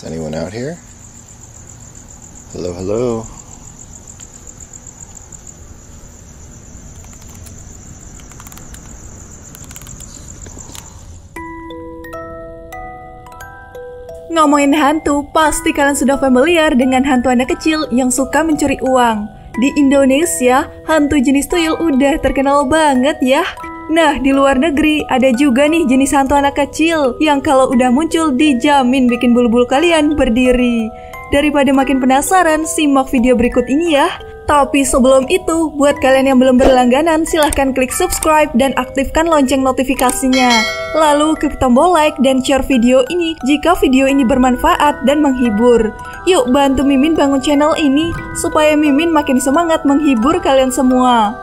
Is anyone out here? Hello, hello. Ngomongin hantu, pasti kalian sudah familiar dengan hantu anak kecil yang suka mencuri uang. Di Indonesia, hantu jenis tuyul udah terkenal banget ya. Nah, di luar negeri ada juga nih jenis hantu anak kecil yang kalau udah muncul dijamin bikin bulu-bulu kalian berdiri. Daripada makin penasaran, simak video berikut ini ya. Tapi sebelum itu, buat kalian yang belum berlangganan, silahkan klik subscribe dan aktifkan lonceng notifikasinya. Lalu klik tombol like dan share video ini jika video ini bermanfaat dan menghibur. Yuk bantu Mimin bangun channel ini supaya Mimin makin semangat menghibur kalian semua.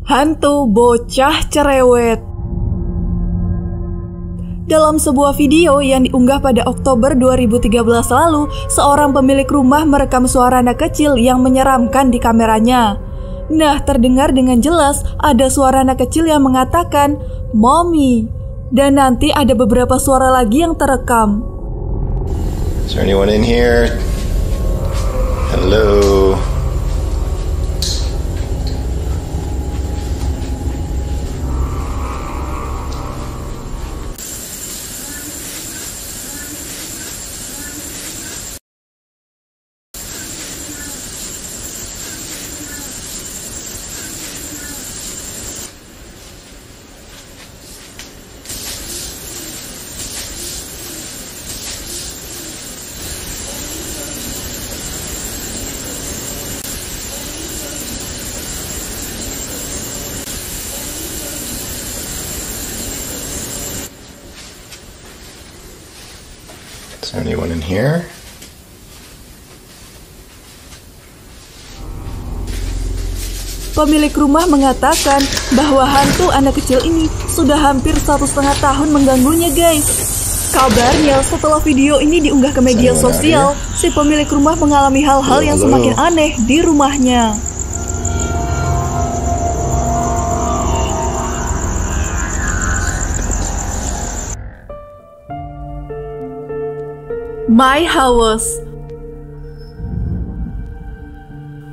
Hantu bocah cerewet. Dalam sebuah video yang diunggah pada Oktober 2013 lalu, seorang pemilik rumah merekam suara anak kecil yang menyeramkan di kameranya. Nah, terdengar dengan jelas ada suara anak kecil yang mengatakan, "Mommy." Dan nanti ada beberapa suara lagi yang terekam. Is there anyone in here? Hello. Is there anyone in here? Pemilik rumah mengatakan bahwa hantu anak kecil ini sudah hampir 1,5 tahun mengganggunya guys. Kabarnya setelah video ini diunggah ke media sosial, si pemilik rumah mengalami hal-hal yang semakin aneh di rumahnya. My House.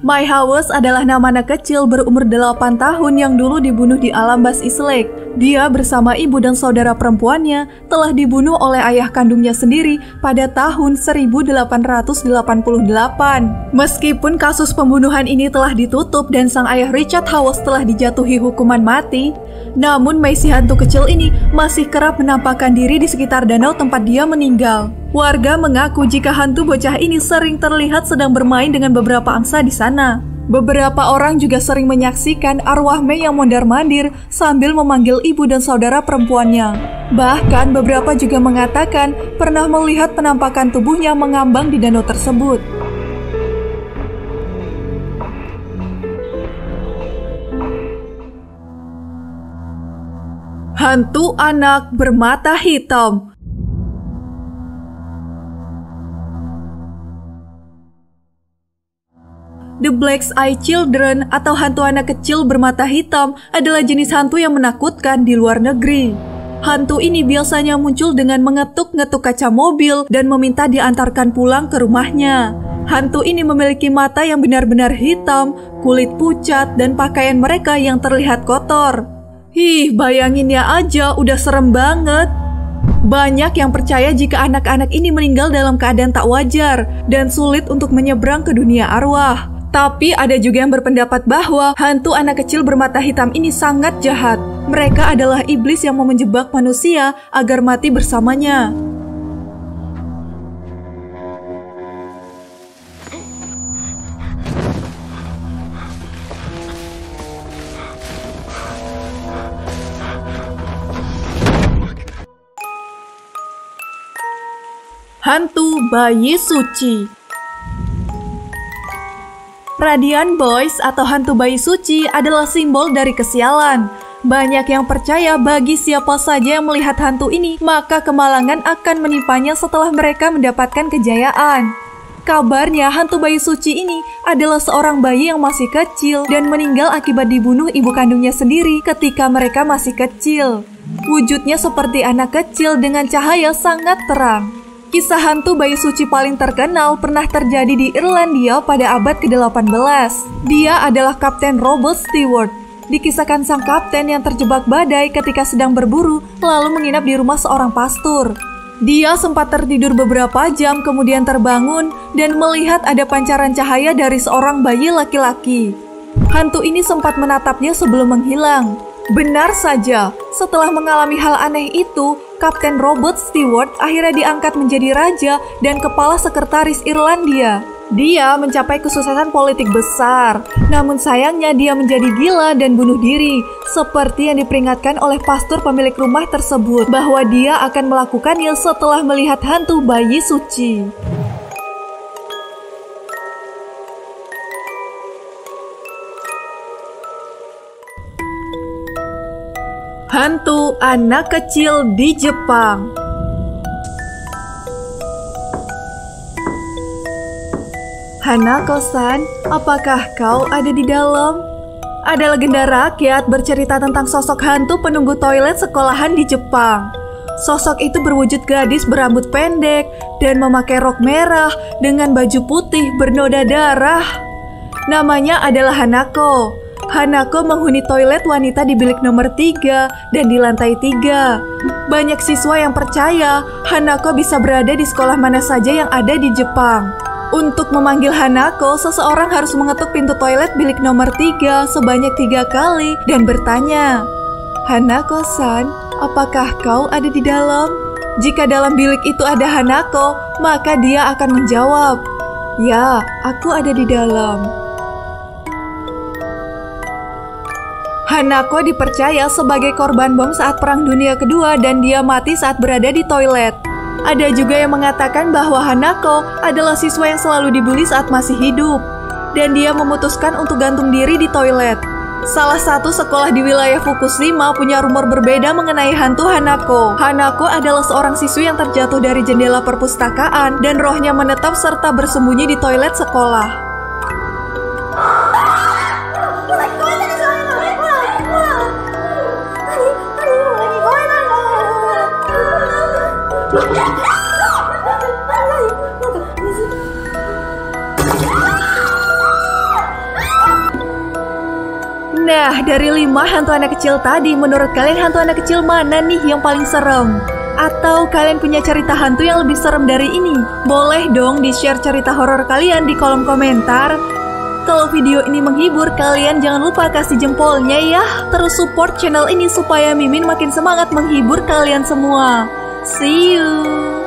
My House adalah nama anak kecil berumur 8 tahun yang dulu dibunuh di alam Bas Islek. Dia bersama ibu dan saudara perempuannya telah dibunuh oleh ayah kandungnya sendiri pada tahun 1888. Meskipun kasus pembunuhan ini telah ditutup dan sang ayah Richard House telah dijatuhi hukuman mati, namun si hantu kecil ini masih kerap menampakkan diri di sekitar danau tempat dia meninggal. Warga mengaku jika hantu bocah ini sering terlihat sedang bermain dengan beberapa angsa di sana. Beberapa orang juga sering menyaksikan arwah Mei yang mondar-mandir sambil memanggil ibu dan saudara perempuannya. Bahkan beberapa juga mengatakan pernah melihat penampakan tubuhnya mengambang di danau tersebut. Hantu anak bermata hitam. The Black Eye Children atau hantu anak kecil bermata hitam adalah jenis hantu yang menakutkan di luar negeri. Hantu ini biasanya muncul dengan mengetuk-ngetuk kaca mobil dan meminta diantarkan pulang ke rumahnya. Hantu ini memiliki mata yang benar-benar hitam, kulit pucat, dan pakaian mereka yang terlihat kotor. Bayanginnya aja udah serem banget. Banyak yang percaya jika anak-anak ini meninggal dalam keadaan tak wajar dan sulit untuk menyeberang ke dunia arwah. Tapi ada juga yang berpendapat bahwa hantu anak kecil bermata hitam ini sangat jahat. Mereka adalah iblis yang mau menjebak manusia agar mati bersamanya. Hantu bayi suci. Radiant Boys atau hantu bayi suci adalah simbol dari kesialan. Banyak yang percaya bagi siapa saja yang melihat hantu ini, maka kemalangan akan menimpanya setelah mereka mendapatkan kejayaan. Kabarnya hantu bayi suci ini adalah seorang bayi yang masih kecil dan meninggal akibat dibunuh ibu kandungnya sendiri ketika mereka masih kecil. Wujudnya seperti anak kecil dengan cahaya sangat terang. Kisah hantu bayi suci paling terkenal pernah terjadi di Irlandia pada abad ke-18. Dia adalah Kapten Robert Stewart. Dikisahkan sang kapten yang terjebak badai ketika sedang berburu lalu menginap di rumah seorang pastor. Dia sempat tertidur beberapa jam kemudian terbangun dan melihat ada pancaran cahaya dari seorang bayi laki-laki. Hantu ini sempat menatapnya sebelum menghilang. Benar saja, setelah mengalami hal aneh itu, Kapten Robert Stewart akhirnya diangkat menjadi raja dan kepala sekretaris Irlandia. Dia mencapai kesuksesan politik besar, namun sayangnya dia menjadi gila dan bunuh diri, seperti yang diperingatkan oleh pastor pemilik rumah tersebut bahwa dia akan melakukannya setelah melihat hantu bayi suci. Hantu anak kecil di Jepang. Hanako-san, apakah kau ada di dalam? Ada legenda rakyat bercerita tentang sosok hantu penunggu toilet sekolahan di Jepang. Sosok itu berwujud gadis berambut pendek dan memakai rok merah dengan baju putih bernoda darah. Namanya adalah Hanako. Hanako menghuni toilet wanita di bilik nomor 3 dan di lantai 3. Banyak siswa yang percaya Hanako bisa berada di sekolah mana saja yang ada di Jepang. Untuk memanggil Hanako, seseorang harus mengetuk pintu toilet bilik nomor 3 sebanyak 3 kali dan bertanya, "Hanako-san, apakah kau ada di dalam?" Jika dalam bilik itu ada Hanako, maka dia akan menjawab, "Ya, aku ada di dalam." Hanako dipercaya sebagai korban bom saat Perang Dunia Kedua dan dia mati saat berada di toilet. Ada juga yang mengatakan bahwa Hanako adalah siswa yang selalu dibully saat masih hidup, dan dia memutuskan untuk gantung diri di toilet. Salah satu sekolah di wilayah Fukushima punya rumor berbeda mengenai hantu Hanako. Hanako adalah seorang siswi yang terjatuh dari jendela perpustakaan dan rohnya menetap serta bersembunyi di toilet sekolah. Nah, dari 5 hantu anak kecil tadi, menurut kalian hantu anak kecil mana nih yang paling serem? Atau kalian punya cerita hantu yang lebih serem dari ini? Boleh dong di-share cerita horor kalian di kolom komentar. Kalau video ini menghibur, kalian jangan lupa kasih jempolnya ya. Terus support channel ini supaya Mimin makin semangat menghibur kalian semua. See you!